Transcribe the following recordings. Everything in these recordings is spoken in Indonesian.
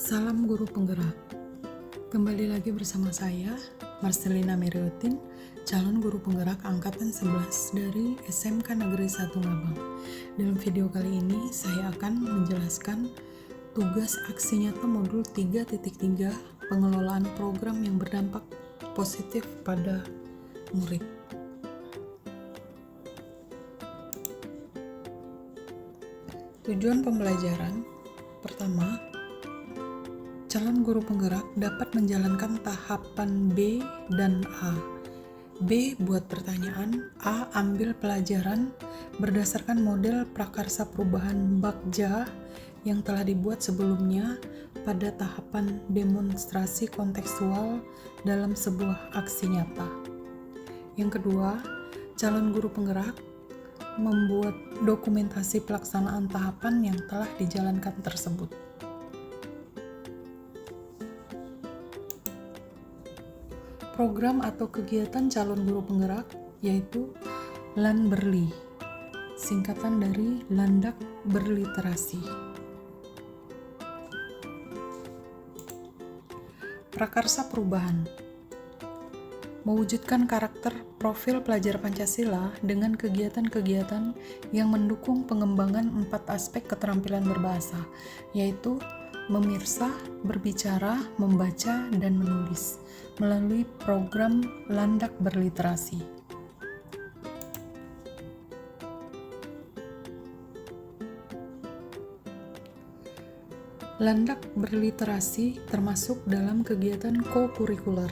Salam guru penggerak. Kembali lagi bersama saya, Marcelina Meriotin, calon guru penggerak angkatan 11 dari SMK Negeri 1 Ngabang. Dalam video kali ini, saya akan menjelaskan tugas aksi nyata modul 3.3 pengelolaan program yang berdampak positif pada murid. Tujuan pembelajaran pertama, calon guru penggerak dapat menjalankan tahapan B dan A. B buat pertanyaan, A ambil pelajaran berdasarkan model prakarsa perubahan Bagja yang telah dibuat sebelumnya pada tahapan demonstrasi kontekstual dalam sebuah aksi nyata. Yang kedua, calon guru penggerak membuat dokumentasi pelaksanaan tahapan yang telah dijalankan tersebut. Program atau kegiatan calon guru penggerak yaitu LAN-Berli, singkatan dari Landak Berliterasi. Prakarsa perubahan mewujudkan karakter profil pelajar Pancasila dengan kegiatan-kegiatan yang mendukung pengembangan 4 aspek keterampilan berbahasa, yaitu memirsa, berbicara, membaca, dan menulis melalui program Landak Berliterasi. Landak Berliterasi termasuk dalam kegiatan co-kurikuler.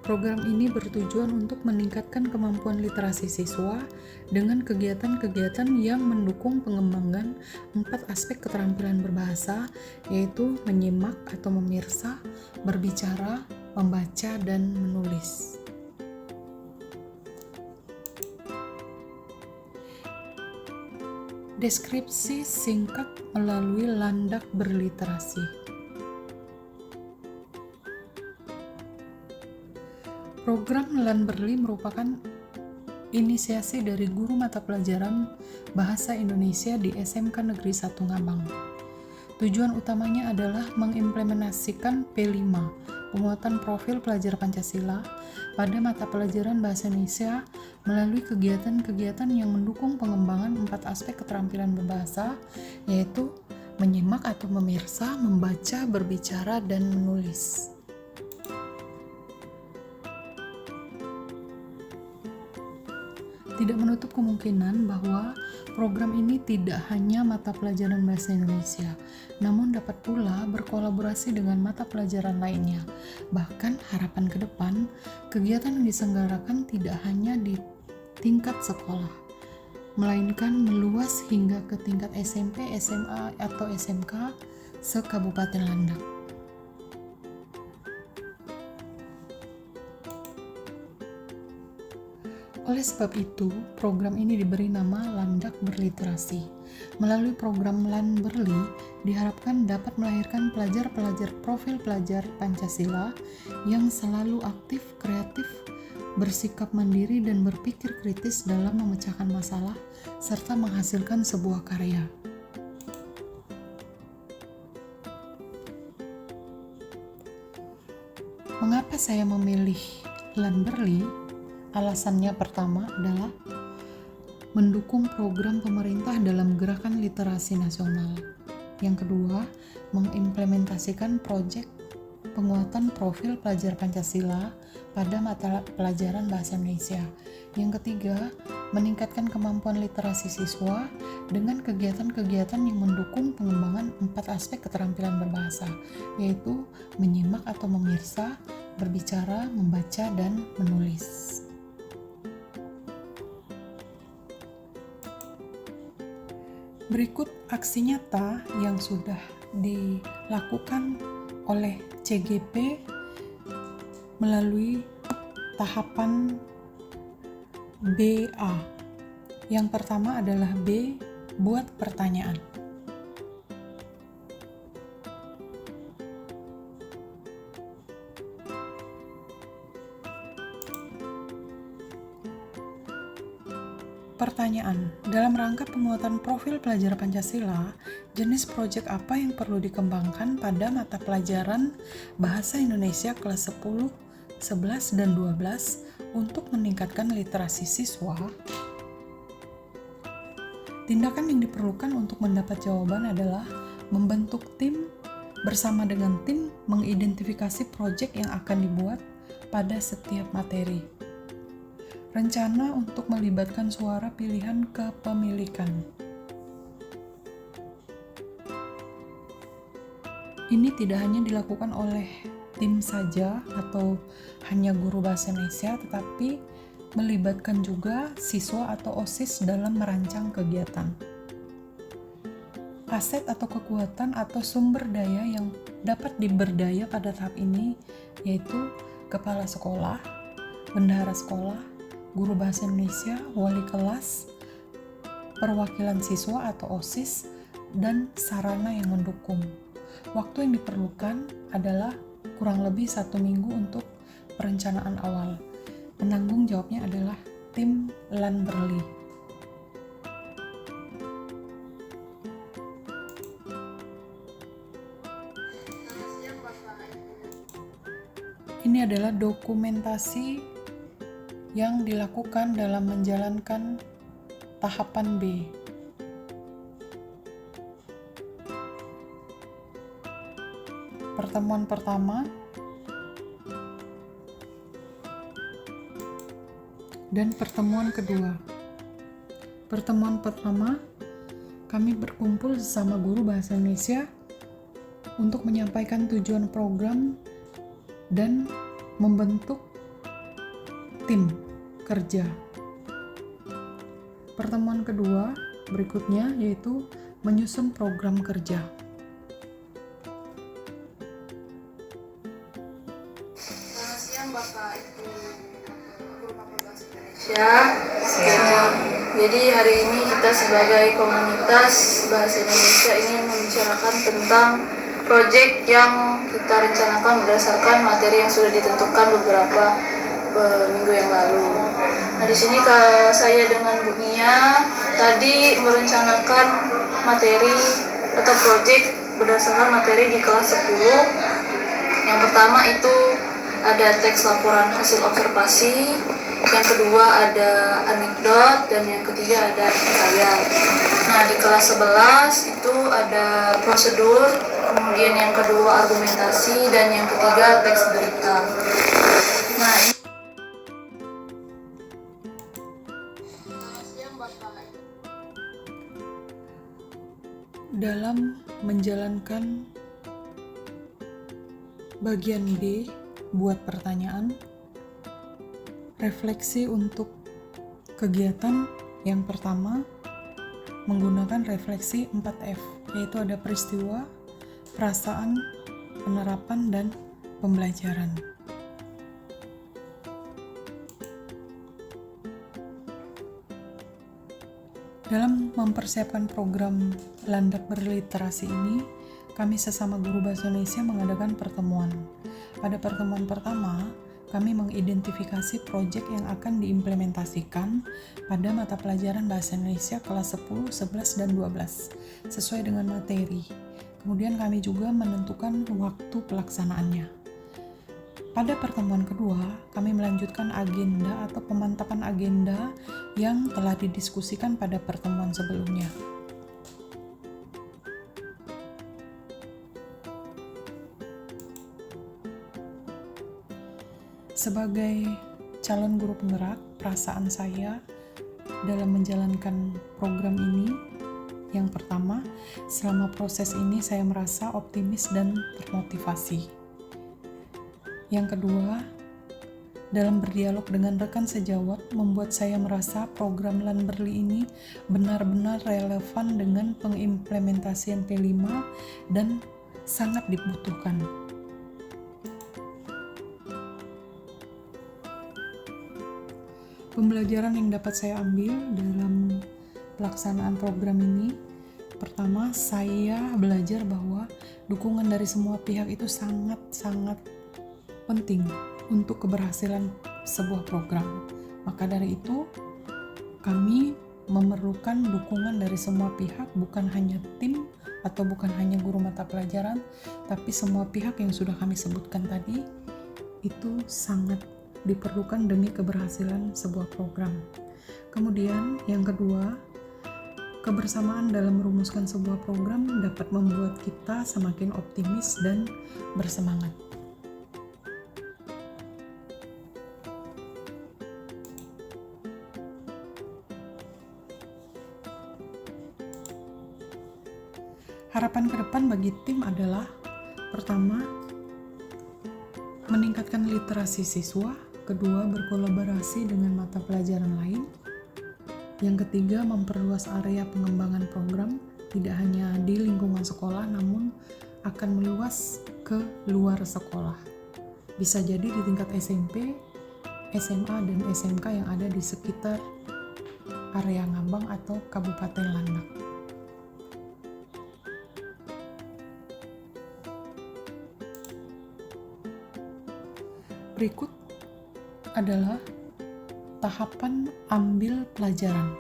Program ini bertujuan untuk meningkatkan kemampuan literasi siswa dengan kegiatan-kegiatan yang mendukung pengembangan 4 aspek keterampilan berbahasa, yaitu menyimak atau memirsa, berbicara, membaca, dan menulis. Deskripsi singkat melalui Landak Berliterasi. Program LAN-Berli merupakan inisiasi dari guru mata pelajaran Bahasa Indonesia di SMK Negeri 1 Ngabang. Tujuan utamanya adalah mengimplementasikan P5, penguatan profil pelajar Pancasila, pada mata pelajaran Bahasa Indonesia melalui kegiatan-kegiatan yang mendukung pengembangan 4 aspek keterampilan berbahasa, yaitu menyimak atau memirsa, membaca, berbicara, dan menulis. Tidak menutup kemungkinan bahwa program ini tidak hanya mata pelajaran Bahasa Indonesia, namun dapat pula berkolaborasi dengan mata pelajaran lainnya. Bahkan harapan ke depan, kegiatan yang diselenggarakan tidak hanya di tingkat sekolah, melainkan meluas hingga ke tingkat SMP, SMA, atau SMK se-Kabupaten Landak. Oleh sebab itu, program ini diberi nama Landak Berliterasi. Melalui program LAN-Berli, diharapkan dapat melahirkan pelajar-pelajar profil pelajar Pancasila yang selalu aktif, kreatif, bersikap mandiri, dan berpikir kritis dalam memecahkan masalah, serta menghasilkan sebuah karya. Mengapa saya memilih LAN-Berli? Alasannya pertama adalah mendukung program pemerintah dalam gerakan literasi nasional. Yang kedua, mengimplementasikan proyek penguatan profil pelajar Pancasila pada mata pelajaran Bahasa Indonesia. Yang ketiga, meningkatkan kemampuan literasi siswa dengan kegiatan-kegiatan yang mendukung pengembangan 4 aspek keterampilan berbahasa, yaitu menyimak atau memirsa, berbicara, membaca, dan menulis. Berikut aksi nyata yang sudah dilakukan oleh CGP melalui tahapan BA. Yang pertama adalah B, buat pertanyaan. pertanyaan, dalam rangka penguatan profil pelajar Pancasila, jenis proyek apa yang perlu dikembangkan pada mata pelajaran Bahasa Indonesia kelas 10, 11, dan 12 untuk meningkatkan literasi siswa? Tindakan yang diperlukan untuk mendapat jawaban adalah membentuk tim, bersama dengan tim mengidentifikasi proyek yang akan dibuat pada setiap materi. Rencana untuk melibatkan suara pilihan kepemilikan. Ini tidak hanya dilakukan oleh tim saja atau hanya guru bahasa Indonesia, tetapi melibatkan juga siswa atau OSIS dalam merancang kegiatan. Aset atau kekuatan atau sumber daya yang dapat diberdaya pada tahap ini yaitu kepala sekolah, bendahara sekolah, guru bahasa Indonesia, wali kelas, perwakilan siswa atau OSIS, dan sarana yang mendukung. Waktu yang diperlukan adalah kurang lebih 1 minggu untuk perencanaan awal. Penanggung jawabnya adalah tim Lanberli. Ini adalah dokumentasi yang dilakukan dalam menjalankan tahapan B. Pertemuan pertama dan pertemuan kedua. Pertemuan pertama, kami berkumpul sesama guru bahasa Indonesia untuk menyampaikan tujuan program dan membentuk tim kerja. Pertemuan kedua berikutnya yaitu menyusun program kerja. Selamat siang Bapak Ibu Guru Mata Bahasa Indonesia. Jadi hari ini kita sebagai komunitas Bahasa Indonesia ingin membicarakan tentang proyek yang kita rencanakan berdasarkan materi yang sudah ditentukan beberapa minggu yang lalu. Nah, di sini saya dengan Bu Nia tadi merencanakan materi atau proyek berdasarkan materi di kelas 10. Yang pertama itu ada teks laporan hasil observasi, yang kedua ada anekdot, dan yang ketiga ada hikayat. Nah, di kelas 11 itu ada prosedur, kemudian yang kedua argumentasi, dan yang ketiga teks berita. Nah, dalam menjalankan bagian B, buat pertanyaan, refleksi untuk kegiatan yang pertama menggunakan refleksi 4F, yaitu ada peristiwa, perasaan, penerapan, dan pembelajaran. Dalam mempersiapkan program Landap Berliterasi ini, kami sesama guru bahasa Indonesia mengadakan pertemuan. Pada pertemuan pertama, kami mengidentifikasi proyek yang akan diimplementasikan pada mata pelajaran Bahasa Indonesia kelas 10, 11, dan 12, sesuai dengan materi. Kemudian kami juga menentukan waktu pelaksanaannya. Pada pertemuan kedua, kami melanjutkan agenda atau pemantapan agenda yang telah didiskusikan pada pertemuan sebelumnya. Sebagai calon guru penggerak, perasaan saya dalam menjalankan program ini, yang pertama, selama proses ini saya merasa optimis dan termotivasi. Yang kedua, dalam berdialog dengan rekan sejawat membuat saya merasa program Lanberli ini benar-benar relevan dengan pengimplementasian P5 dan sangat dibutuhkan. Pembelajaran yang dapat saya ambil dalam pelaksanaan program ini, pertama, saya belajar bahwa dukungan dari semua pihak itu sangat-sangat penting untuk keberhasilan sebuah program. Maka dari itu, kami memerlukan dukungan dari semua pihak, bukan hanya tim atau bukan hanya guru mata pelajaran, tapi semua pihak yang sudah kami sebutkan tadi itu sangat diperlukan demi keberhasilan sebuah program. Kemudian yang kedua, kebersamaan dalam merumuskan sebuah program dapat membuat kita semakin optimis dan bersemangat. Harapan ke depan bagi tim adalah, pertama, meningkatkan literasi siswa, kedua, berkolaborasi dengan mata pelajaran lain, yang ketiga, memperluas area pengembangan program, tidak hanya di lingkungan sekolah, namun akan meluas ke luar sekolah. Bisa jadi di tingkat SMP, SMA, dan SMK yang ada di sekitar area Ngambang atau Kabupaten Landak. Berikut adalah tahapan ambil pelajaran.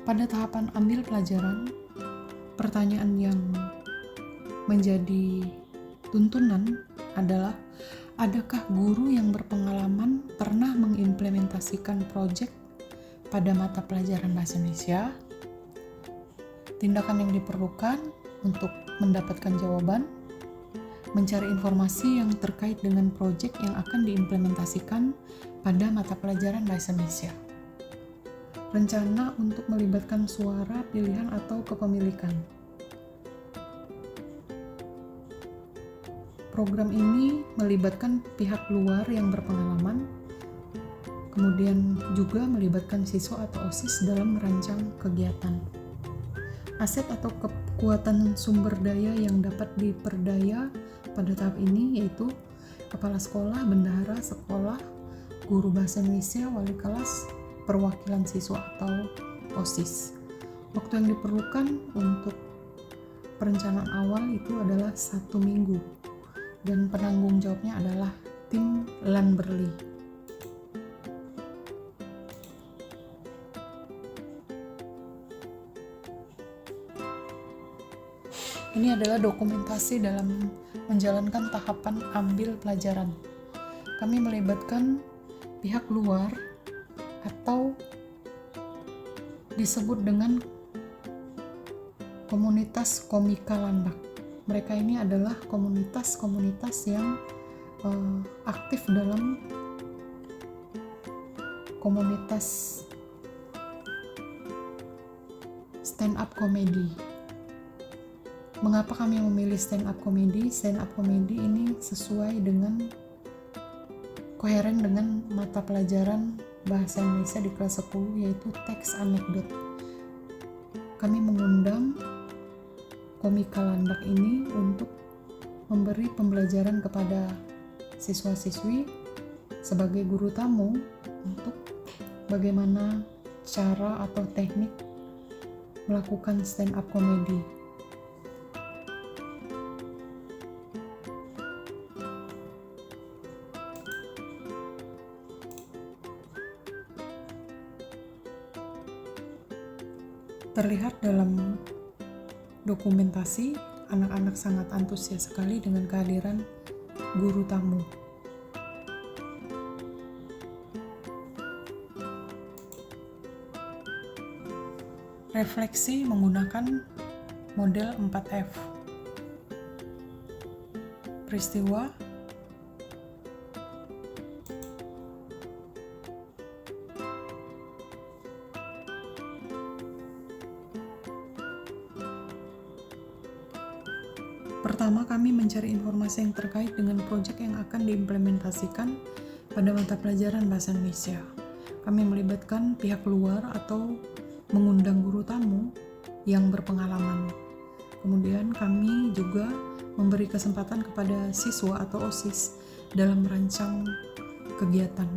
Pada tahapan ambil pelajaran, pertanyaan yang menjadi tuntunan adalah, adakah guru yang berpengalaman pernah mengimplementasikan proyek pada mata pelajaran Bahasa Indonesia? Tindakan yang diperlukan untuk mendapatkan jawaban, mencari informasi yang terkait dengan proyek yang akan diimplementasikan pada mata pelajaran Bahasa Indonesia. Rencana untuk melibatkan suara, pilihan, atau kepemilikan. Program ini melibatkan pihak luar yang berpengalaman, kemudian juga melibatkan siswa atau OSIS dalam merancang kegiatan. Aset atau kekuatan sumber daya yang dapat diperdaya pada tahap ini yaitu kepala sekolah, bendahara sekolah, guru bahasa Indonesia, wali kelas, perwakilan siswa atau OSIS. Waktu yang diperlukan untuk perencanaan awal itu adalah 1 minggu dan penanggung jawabnya adalah tim Lanberli. Ini adalah dokumentasi dalam menjalankan tahapan ambil pelajaran. Kami melibatkan pihak luar atau disebut dengan komunitas komika Landak. Mereka ini adalah komunitas-komunitas yang aktif dalam komunitas stand up comedy. Mengapa kami memilih stand up comedy? Stand up comedy ini sesuai dengan koheren dengan mata pelajaran Bahasa Indonesia di kelas 10 yaitu teks anekdot. Kami mengundang komika Landak ini untuk memberi pembelajaran kepada siswa-siswi sebagai guru tamu untuk bagaimana cara atau teknik melakukan stand up comedy. Terlihat dalam dokumentasi, anak-anak sangat antusias sekali dengan kehadiran guru tamu. Refleksi menggunakan model 4F. Peristiwa, pertama, kami mencari informasi yang terkait dengan proyek yang akan diimplementasikan pada mata pelajaran Bahasa Indonesia. Kami melibatkan pihak luar atau mengundang guru tamu yang berpengalaman. Kemudian kami juga memberi kesempatan kepada siswa atau OSIS dalam merancang kegiatan.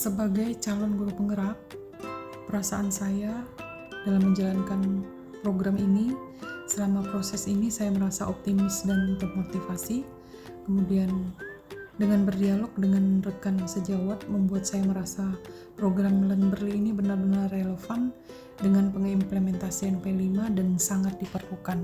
Sebagai calon guru penggerak, perasaan saya dalam menjalankan program ini Selama proses ini saya merasa optimis dan termotivasi. Kemudian dengan berdialog dengan rekan sejawat membuat saya merasa program Learnberly ini benar-benar relevan dengan pengimplementasian P5 dan sangat diperlukan.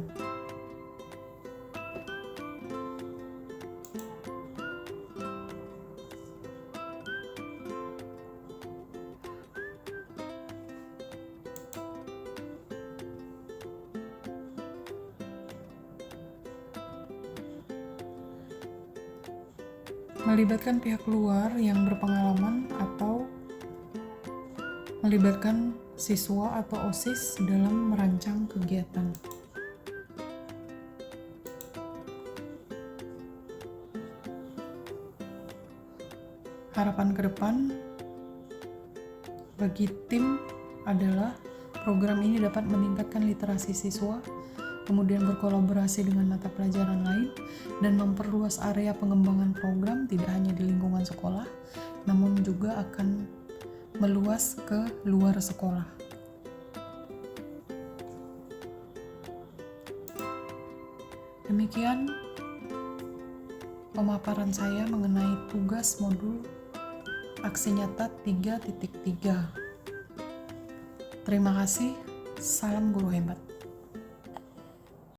Melibatkan pihak luar yang berpengalaman atau melibatkan siswa atau OSIS dalam merancang kegiatan. Harapan ke depan bagi tim adalah program ini dapat meningkatkan literasi siswa, kemudian berkolaborasi dengan mata pelajaran lain, dan memperluas area pengembangan program tidak hanya di lingkungan sekolah, namun juga akan meluas ke luar sekolah. Demikian pemaparan saya mengenai tugas modul aksi nyata 3.3. Terima kasih, salam guru hebat.